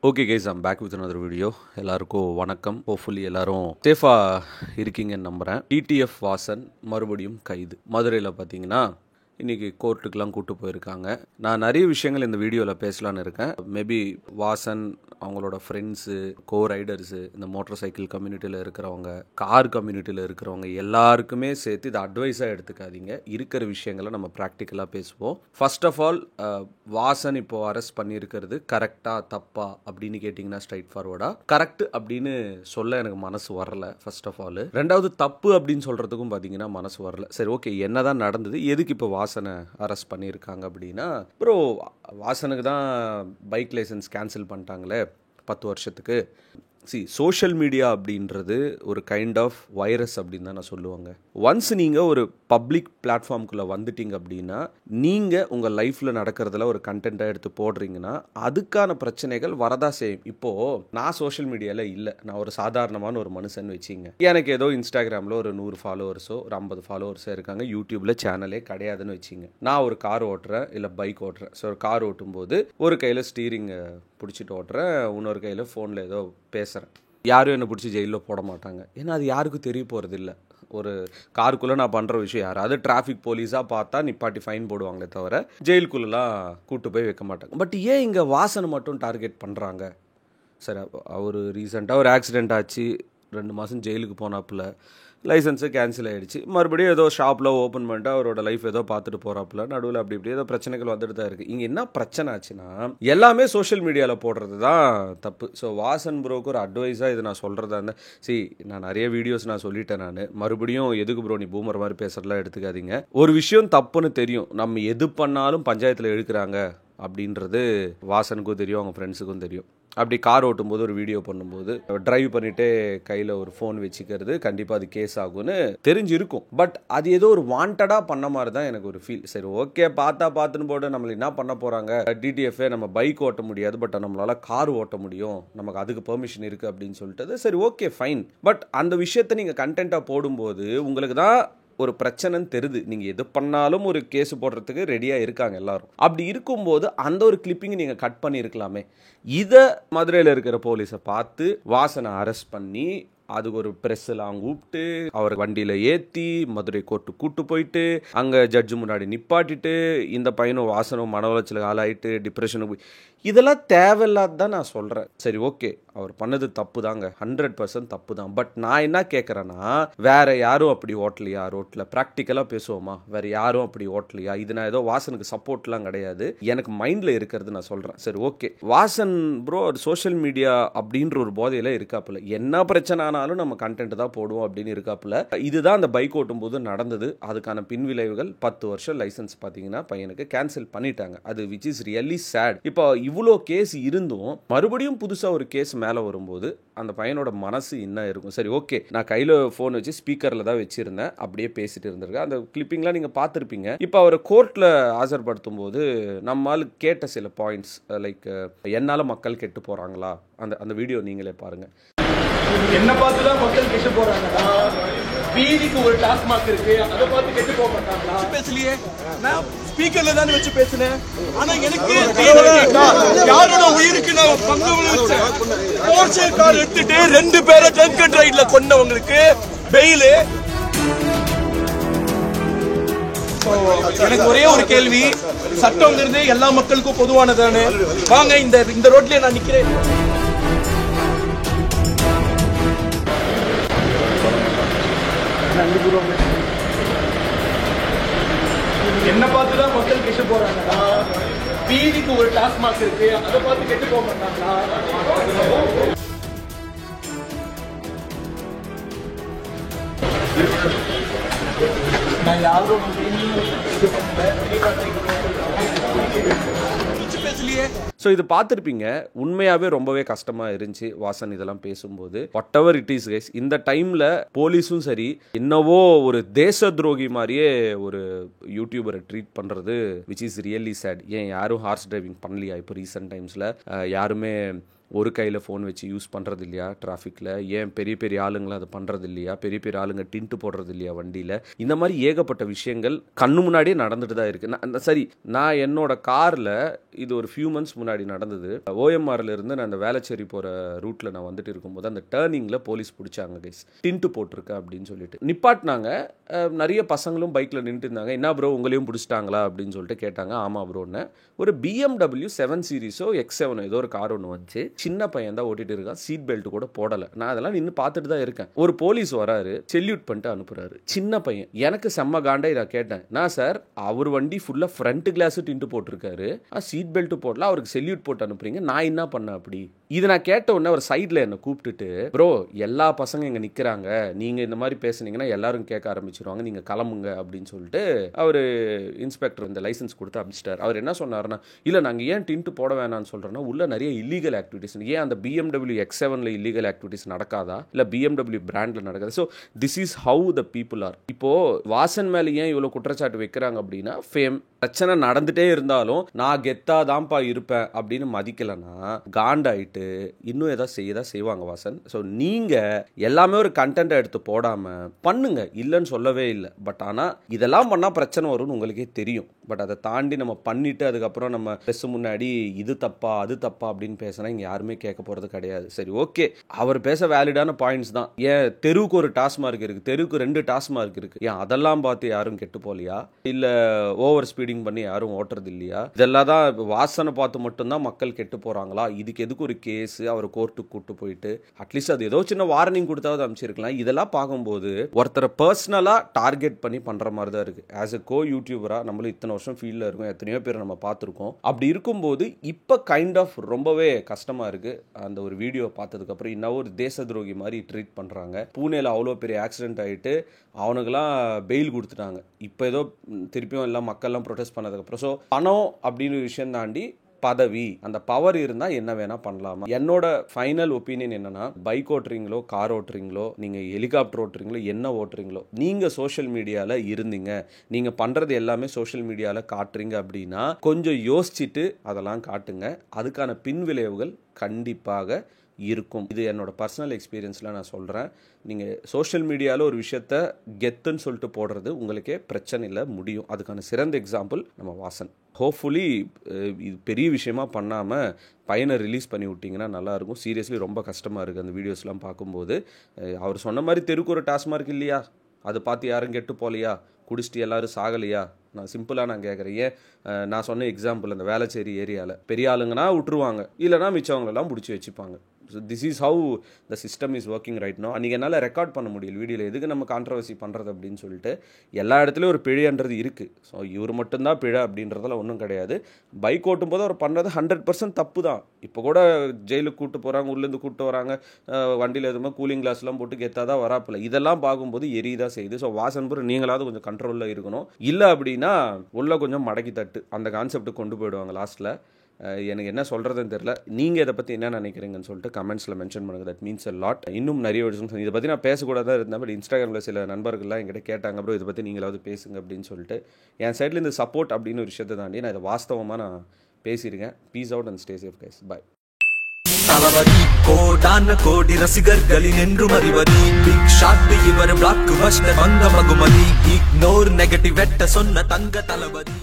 Okay guys, I'm back with another video. எல்லாருக்கும் வணக்கம். Hopefully எல்லாரும் சேஃபாக இருக்கீங்கன்னு நம்புகிறேன். டிடிஎஃப் வாசன் மறுபடியும் கைது. மதுரையில் பார்த்தீங்கன்னா இன்றைக்கி கோர்ட்டுக்கெலாம் கூப்பிட்டு போயிருக்காங்க. நான் நிறைய விஷயங்கள் இந்த வீடியோவில் பேசலான்னு இருக்கேன். மேபி வாசன், அவங்களோட ஃப்ரெண்ட்ஸு, கோ ரைடர்ஸு, இந்த மோட்டார் சைக்கிள் கம்யூனிட்டியில் இருக்கிறவங்க, கார் கம்யூனிட்டியில் இருக்கிறவங்க எல்லாருக்குமே சேர்த்து இதை அட்வைஸாக எடுத்துக்காதீங்க. இருக்கிற விஷயங்களை நம்ம ப்ராக்டிக்கலாக பேசுவோம். ஃபர்ஸ்ட் ஆஃப் ஆல், வாசன் இப்போது அரெஸ்ட் பண்ணியிருக்கிறது கரெக்டாக தப்பா அப்படின்னு கேட்டிங்கன்னா ஸ்ட்ரைட் ஃபார்வர்டாக கரெக்ட் அப்படின்னு சொல்ல எனக்கு மனசு வரல. First of all. ரெண்டாவது, தப்பு அப்படின்னு சொல்கிறதுக்கும் பார்த்தீங்கன்னா மனசு வரல. சரி, ஓகே, என்ன தான் நடந்தது, எதுக்கு இப்போ வாசனை அரெஸ்ட் பண்ணியிருக்காங்க அப்படின்னா, ப்ரோ வாசனுக்கு தான் பைக் லைசன்ஸ் கேன்சல் பண்ணிட்டாங்களே 10 வருஷத்துக்கு. சோஷியல் மீடியா அப்படின்றது ஒரு கைண்ட் ஆஃப் வைரஸ் அப்படின்னு தான் நான் சொல்லுவாங்க. ஒன்ஸ் நீங்கள் ஒரு பப்ளிக் பிளாட்ஃபார்முக்குள்ளே வந்துட்டீங்க அப்படின்னா, நீங்கள் உங்கள் லைஃப்பில் நடக்கிறதுல ஒரு கண்டென்ட்டாக எடுத்து போடுறீங்கன்னா அதுக்கான பிரச்சனைகள் வரதான் செய்யும். இப்போது நான் சோஷியல் மீடியாவில் இல்லை, நான் ஒரு சாதாரணமான ஒரு மனுஷன் வச்சிங்க. எனக்கு ஏதோ இன்ஸ்டாகிராமில் ஒரு 100 ஃபாலோவர்ஸோ ஒரு 50 ஃபாலோவர்ஸோ இருக்காங்க. யூடியூப்பில் சேனலே கிடையாதுன்னு வச்சிங்க. நான் ஒரு கார் ஓட்டுறேன், இல்லை பைக் ஓட்டுறேன். ஸோ ஒரு கார் ஓட்டும்போது ஒரு கையில் ஸ்டீரிங் பிடிச்சிட்டு ஓட்டுறேன், இன்னொரு கையில் ஃபோனில் ஏதோ பேசுகிறேன். யாரும் என்னை பிடிச்சி ஜெயிலில் போட மாட்டாங்க. ஏன்னா அது யாருக்கும் தெரிய போகிறது இல்லை. ஒரு காருக்குள்ளே நான் பண்ணுற விஷயம் யாராவது டிராஃபிக் போலீஸாக பார்த்தா நிப்பாட்டி ஃபைன் போடுவாங்களே தவிர ஜெயிலுக்குள்ளெலாம் கூப்பிட்டு போய் வைக்க மாட்டாங்க. பட் ஏன் இங்கே வாசனை மட்டும் டார்கெட் பண்ணுறாங்க? சரி, அவர் ரீசெண்டாக ஒரு ஆக்சிடெண்ட் ஆச்சு, 2 மாதம் ஜெயிலுக்கு போனாப்புல, லைசன்ஸு கேன்சல் ஆகிடுச்சு. மறுபடியும் ஏதோ ஷாப்பில் ஓப்பன் பண்ணிட்டு அவரோட லைஃப் ஏதோ பார்த்துட்டு போகிறாப்புல, நடுவில் அப்படி இப்படி ஏதோ பிரச்சனைகள் வந்துட்டு தான் இருக்குது. இங்கே என்ன பிரச்சனை ஆச்சுன்னா, எல்லாமே சோஷியல் மீடியாவில் போடுறது தான் தப்பு. ஸோ வாசன் ப்ரோக்கு ஒரு அட்வைஸாக இது நான் சொல்கிறதா இருந்தேன். நான் நிறைய வீடியோஸ் நான் சொல்லிட்டேன். நான் மறுபடியும் எதுக்கு ப்ரோ நீ பூமர் மாதிரி பேசுறதுலாம் எடுத்துக்காதீங்க. ஒரு விஷயம் தப்புன்னு தெரியும், நம்ம எது பண்ணாலும் பஞ்சாயத்தில் எடுக்கிறாங்க அப்படின்றது வாசனுக்கும் தெரியும், அவங்க ஃப்ரெண்ட்ஸுக்கும் தெரியும். அப்படி கார் ஓட்டும்போது ஒரு வீடியோ பண்ணும்போது டிரைவ் பண்ணிட்டே கையில் ஒரு ஃபோன் வச்சுக்கிறது கண்டிப்பாக அது கேஸ் ஆகும்னு தெரிஞ்சிருக்கும். பட் அது ஏதோ ஒரு வாண்டடாக பண்ண மாதிரி தான் எனக்கு ஒரு ஃபீல். சரி, ஓகே, பார்த்துன்னு போட்டு நம்மளை என்ன பண்ண போகிறாங்க, டிடிஎஃப்ஏ நம்ம பைக் ஓட்ட முடியாது, பட் நம்மளால கார் ஓட்ட முடியும், நமக்கு அதுக்கு பெர்மிஷன் இருக்குது அப்படின்னு சொல்லிட்டு சரி, ஓகே, ஃபைன். பட் அந்த விஷயத்தை நீங்கள் கண்டென்ட்டாக போடும்போது உங்களுக்கு தான் ஒரு பிரச்சனைன்னு தெரியுது. நீங்கள் எது பண்ணாலும் ஒரு கேஸ் போடுறதுக்கு ரெடியாக இருக்காங்க எல்லாரும். அப்படி இருக்கும்போது அந்த ஒரு கிளிப்பிங் நீங்கள் கட் பண்ணியிருக்கலாமே. இதை மதுரையில் இருக்கிற போலீஸை பார்த்து வாசனை அரெஸ்ட் பண்ணி அதுக்கு ஒரு ப்ரெஸ் எல்லாம் கூப்பிட்டு அவர் வண்டியில் ஏற்றி மதுரை கோர்ட்டு கூட்டு போயிட்டு அங்கே ஜட்ஜு முன்னாடி நிப்பாட்டிட்டு இந்த பையனும் வாசனும் மன உளைச்சலுக்கு ஆளாயிட்டு டிப்ரெஷனுக்கு போய், இதெல்லாம் தேவையில்லாத தான் நான் சொல்கிறேன். சரி, ஓகே, அவர் பண்ணது தப்பு தாங்க, 100% தப்பு தான். பட் நான் என்ன கேட்குறேன்னா, வேற யாரும் அப்படி ஓட்டலையா ரோட்டில்? ப்ராக்டிக்கலாக பேசுவோமா? வேற யாரும் அப்படி ஓட்டலையா? இது நான் ஏதோ வாசனுக்கு சப்போர்ட்லாம் கிடையாது, எனக்கு மைண்டில் இருக்கிறது நான் சொல்கிறேன். சரி, okay, Vasan bro social media அப்படின்ற ஒரு போதையில் இருக்காப்புல, என்ன பிரச்சனை ஆனாலும் நம்ம கண்டென்ட் தான் போடுவோம் அப்படின்னு இருக்காப்புல. இதுதான் அந்த பைக் ஓட்டும் போது நடந்தது. அதுக்கான பின்விளைவுகள் 10 வருஷம் லைசன்ஸ் பார்த்தீங்கன்னா பையனுக்கு கேன்சல் பண்ணிட்டாங்க. அது விச் இஸ் ரியலி சேட். இப்போ இவ்வளோ கேஸ் இருந்தும் மறுபடியும் புதுசாக ஒரு கேஸ் மேலே வரும்போது அந்த பையனோட மனசு என்ன இருக்கும்? சரி, ஓகே, நான் கையில் ஃபோன் வச்சு ஸ்பீக்கரில் தான் வச்சுருந்தேன், அப்படியே பேசிட்டு இருந்திருக்கேன். அந்த கிளிப்பிங்லாம் நீங்கள் பார்த்துருப்பீங்க. இப்போ அவர் கோர்ட்டில் ஆஜர்படுத்தும் போது நம்மால் கேட்ட சில பாயிண்ட்ஸ் லைக் என்னால் மக்கள் கெட்டு போகிறாங்களா, அந்த வீடியோ நீங்களே பாருங்கள். என்ன பார்த்து தான் மக்கள் கெட்டு போறாங்களா? வீதிக்கு ஒரு டாஸ்மாக் இருக்கு, அதை பார்த்து கெட்டு போக மாட்டாங்களா? பேசலையே, நான் ஸ்பீக்கர்ல தான் வச்சு பேசினேன். ஆனா எனக்கு யாரோட உயிருக்கு நான் பங்கு விளைவிச்சேன். போர்ச்சே கார் எடுத்துட்டு 2 பேரை ட்ரங்க் அண்ட் ரைட்ல கொண்டவங்களுக்கு பெயில். எனக்கு ஒரே ஒரு கேள்வி, சட்டம்ங்கிறது எல்லா மக்களுக்கும் பொதுவானதானே? வாங்க, இந்த ரோட்லயே நான் நிக்கிறேன். என்ன பார்த்து தான் மக்கள் கெட்டு போறாங்களா? வீதிக்கு ஒரு டாஸ்மாக் இருக்கு, அதை பார்த்து கெட்டு போக மாட்டாங்களா? நான் யாரும் ஸோ இது பார்த்துருப்பீங்க. உண்மையாகவே ரொம்பவே கஷ்டமாக இருந்துச்சு வாசன் இதெல்லாம் பேசும்போது. What ever it is guys, இந்த டைமில் போலீஸும் சரி என்னவோ ஒரு தேச துரோகி மாதிரியே ஒரு யூடியூபரை ட்ரீட் பண்ணுறது விச் இஸ் ரியலி சேட். ஏன் யாரும் ஹார்ஸ் டிரைவிங் பண்ணலையா? இப்போ ரீசெண்ட் டைம்ஸில் யாருமே ஒரு கையில் ஃபோன் வச்சு யூஸ் பண்ணுறது இல்லையா டிராஃபிக்கில்? ஏன் பெரிய பெரிய ஆளுங்களும் அதை பண்ணுறது இல்லையா? பெரிய பெரிய ஆளுங்க டின்ட்டு போடுறது இல்லையா வண்டியில்? இந்த மாதிரி ஏகப்பட்ட விஷயங்கள் கண்ணு முன்னாடியே நடந்துட்டு தான் இருக்குது. சரி, நான் என்னோட காரில் இது ஒரு ஃபியூ மந்த்ஸ் முன்னாடி நடந்தது. ஓஎம்ஆரில் இருந்து நான் அந்த வேளச்சேரி போகிற ரூட்டில் நான் வந்துட்டு இருக்கும்போது அந்த டேர்னிங்கில் போலீஸ் பிடிச்சாங்க. கைஸ், டின்ட்டு போட்டிருக்கேன் அப்படின்னு சொல்லிட்டு நிப்பாட்டினாங்க. நிறைய பசங்களும் பைக்கில் நின்றுட்டு இருந்தாங்க. என்ன ப்ரோ உங்களையும் பிடிச்சிட்டாங்களா அப்படின்னு சொல்லிட்டு கேட்டாங்க. ஆமாம் ப்ரோன்னு. ஒரு BMW 7 சீரிஸோ X7 ஏதோ ஒரு கார் ஒன்று வந்துச்சு. சின்ன பையன் தான் ஓட்டிட்டு இருக்கான். சீட் பெல்ட் கூட போடலை. நான் அதெல்லாம் நின்று பார்த்துட்டு தான் இருக்கேன். ஒரு போலீஸ் வராரு, செல்யூட் பண்ணிட்டு அனுப்புறாரு. சின்ன பையன். எனக்கு செம்ம காண்டா. இதை கேட்டேன். நான் சார், அவர் வண்டி ஃபுல்லாக ஃப்ரண்ட் கிளாஸ் டின்ட்டு போட்டிருக்காரு, சீட் பெல்ட் போடல, அவருக்கு செல்யூட் போட்டு அனுப்புறீங்க, நான் என்ன பண்ணேன் அப்படி? இதை நான் கேட்ட உடனே ஒரு சைடில் என்னை கூப்பிட்டுட்டு, ப்ரோ எல்லா பசங்க இங்கே நிற்கிறாங்க, நீங்கள் இந்த மாதிரி பேசுனீங்கன்னா எல்லாரும் கேட்க ஆரம்பிச்சிருவாங்க, நீங்கள் கிளம்புங்க அப்படின்னு சொல்லிட்டு அவர் இன்ஸ்பெக்டர் இந்த லைசன்ஸ் கொடுத்து அனுப்பிச்சிட்டார். அவர் என்ன சொன்னார்னா, இல்லை நாங்கள் ஏன் டின்ட்டு போட வேணாம்னு சொல்கிறோன்னா, உள்ள நிறைய இல்லீகல் ஆக்டிவிட்டிஸ். ஏன் அந்த BMW X7 இல்லீகல் ஆக்டிவிட்டிஸ் நடக்காதா? இல்லை BMW பிராண்டில் நடக்காது? So this is how the people are. இப்போது வாசன் மேலே ஏன் இவ்வளோ குற்றச்சாட்டு வைக்கிறாங்க அப்படின்னா, ஃபேம் பிரச்சனை நடந்துகிட்டே இருந்தாலும் நான் கெத்தாதான்ப்பா இருப்பேன் அப்படின்னு மதிக்கலைன்னா காண்டாயிட்டு இன்னும் ஏதாவது செய்யதான் செய்வாங்க வாசன். ஸோ நீங்கள் எல்லாமே ஒரு கண்டென்ட்டை எடுத்து போடாமல் பண்ணுங்க, இல்லைன்னு சொல்லவே இல்லை. பட் ஆனால் இதெல்லாம் பண்ணால் பிரச்சனை வரும்னு உங்களுக்கே தெரியும். பட் அதை தாண்டி நம்ம பண்ணிவிட்டு அதுக்கப்புறம் நம்ம ப்ரெஸ் முன்னாடி இது தப்பா அது தப்பா அப்படின்னு பேசினா இங்கே யாருமே கேட்க போகிறது கிடையாது. சரி, ஓகே, அவர் பேச வேலிடான பாயிண்ட்ஸ் தான். ஏன் தெருவுக்கு ஒரு டாஸ்மார்க் இருக்குது, தெருவுக்கு 2 டாஸ்மார்க் இருக்குது, ஏன் அதெல்லாம் பார்த்து யாரும் கெட்டு போகலையா? இல்லை ஓவர் ஸ்பீடிங் பண்ணி யாரும் ஓட்டுறது இல்லையா? இதெல்லாம் தான் வாசனை பார்த்து மட்டும்தான் மக்கள் கெட்டு போகிறாங்களா? இதுக்கு எதுக்கு ஒரு கேஸ் அவர் கோர்ட்டுக்கு கூட்டு போயிட்டு அட்லீஸ்ட் அது ஏதோ சின்ன வார்னிங் கொடுத்தாவது அமைச்சிருக்கலாம். இதெல்லாம் பார்க்கும்போது ஒருத்தரை பர்சனலாக டார்கெட் பண்ணி பண்ணுற மாதிரி தான் இருக்குது. ஆஸ் எ கோ யூடியூபராக நம்மளும் இத்தனை வருஷம் ஃபீல்டில் இருக்கும், எத்தனையோ பேர் நம்ம பார்த்துருக்கோம். அப்படி இருக்கும்போது இப்போ கைண்ட் ஆஃப் ரொம்பவே கஷ்டமாக இருக்குது. அந்த ஒரு வீடியோ பார்த்ததுக்கப்புறம் இன்னும் ஒரு தேச துரோகி மாதிரி ட்ரீட் பண்ணுறாங்க. பூனேல அவ்வளோ பெரிய ஆக்சிடென்ட் ஆகிட்டு அவனுக்கெல்லாம் பெயில் கொடுத்துட்டாங்க. இப்போ ஏதோ திருப்பியும் எல்லாம் மக்கள்லாம் ப்ரொடெஸ்ட் பண்ணதுக்கப்புறம். ஸோ பணம் அப்படின்னு ஒரு விஷயம் தாண்டி பதவி, அந்த பவர் இருந்தால் என்ன வேணால் பண்ணலாமா? என்னோட ஃபைனல் ஒப்பீனியன் என்னன்னா, பைக் ஓட்டுறீங்களோ, கார் ஓட்டுறீங்களோ, நீங்கள் ஹெலிகாப்டர் ஓட்டுறீங்களோ, என்ன ஓட்டுறீங்களோ, நீங்கள் சோஷியல் மீடியாவில் இருந்தீங்க, நீங்கள் பண்ணுறது எல்லாமே சோஷியல் மீடியாவில் காட்டுறீங்க அப்படின்னா கொஞ்சம் யோசிச்சுட்டு அதெல்லாம் காட்டுங்க. அதுக்கான பின்விளைவுகள் கண்டிப்பாக இருக்கும். இது என்னோட பர்சனல் எக்ஸ்பீரியன்ஸில் நான் சொல்கிறேன். நீங்கள் சோஷியல் மீடியாவில் ஒரு விஷயத்த கெத்துன்னு சொல்லிட்டு போடுறது உங்களுக்கே பிரச்சனை இல்லை, முடியும். அதுக்கான சிறந்த எக்ஸாம்பிள் நம்ம வாசன். ஹோப்ஃபுல்லி இது பெரிய விஷயமா பண்ணாமல் பையனை ரிலீஸ் பண்ணி விட்டிங்கன்னா நல்லாயிருக்கும். சீரியஸ்லி ரொம்ப கஷ்டமாக இருக்குது அந்த வீடியோஸ்லாம் பார்க்கும்போது. அவர் சொன்ன மாதிரி தெருக்கு ஒரு டாஸ்மார்க் இல்லையா? அதை பார்த்து யாரும் கெட்டு போகலையா? குடிச்சிட்டு எல்லோரும் சாகலையா? நான் சிம்பிளாக நான் கேட்குறேன். ஏன் நான் சொன்ன எக்ஸாம்பிள் அந்த வேளச்சேரி ஏரியாவில் பெரிய ஆளுங்கன்னா விட்டுருவாங்க, இல்லைனா மிச்சவங்களெல்லாம் பிடிச்சி வச்சுப்பாங்க. So this is how the system is working right no. அன்றைக்கி என்னால் ரெக்கார்ட் பண்ண முடியல வீடியோவில், எதுக்கு நம்ம கான்ட்ரவர்சி பண்ணுறது அப்படின்னு சொல்லிட்டு. எல்லா இடத்துலையும் ஒரு பிழைன்றது இருக்குது. ஸோ இவர் மட்டும்தான் பிழை அப்படின்றதெல்லாம் ஒன்றும் கிடையாது. பைக் ஓட்டும் போது அவர் பண்ணுறது 100% தப்பு தான். இப்போ கூட ஜெயிலுக்கு கூப்பிட்டு போகிறாங்க, உள்ளேருந்து கூப்பிட்டு வராங்க, வண்டியில் எதுவுமே கூலிங் கிளாஸ்லாம் போட்டு கெத்தாக தான் வராப்பில்ல. இதெல்லாம் பார்க்கும்போது எரிதான் செய்யுது. ஸோ வாசன்பூர் நீங்களாவது கொஞ்சம் கண்ட்ரோலில் இருக்கணும். இல்லை அப்படின்னா உள்ள கொஞ்சம் மடக்கி தட்டு அந்த கான்செப்ட்டு கொண்டு போயிடுவாங்க லாஸ்ட்டில். எனக்கு என்ன சொல்கிறதுன்னு தெரியல. நீங்கள் இதை பற்றி என்ன நினைக்கிறீங்கன்னு சொல்லிட்டு கமெண்ட்ஸில் மென்ஷன் பண்ணுங்கள். That means a lot. இன்னும் நிறைய விஷயம் இதை பற்றி நான் பேசக்கூடாதான் இருந்தேன். பட் இன்ஸ்டாகிராமில் சில நண்பர்கள்லாம் என்கிட்ட கேட்டாங்க, அப்புறம் இதை பற்றி நீங்களாவது பேசுங்க அப்படின்னு சொல்லிட்டு. என் சைடில் இந்த சப்போர்ட் அப்படின்னு ஒரு விஷயத்தை தாண்டி நான் இதை வாஸ்தவமாக நான் பேசியிருக்கேன். Peace out and stay safe guys. Bye. Thalapathy கோடான கோடி ரசிகர்களின் என்றும் அறிவதி. பிக் ஷாட் இவர் பிளாக் பஸ்டர் வந்த மகுமதி. இக்னோர் நெகட்டிவ் வெட்ட சொன்ன தங்க தளபதி.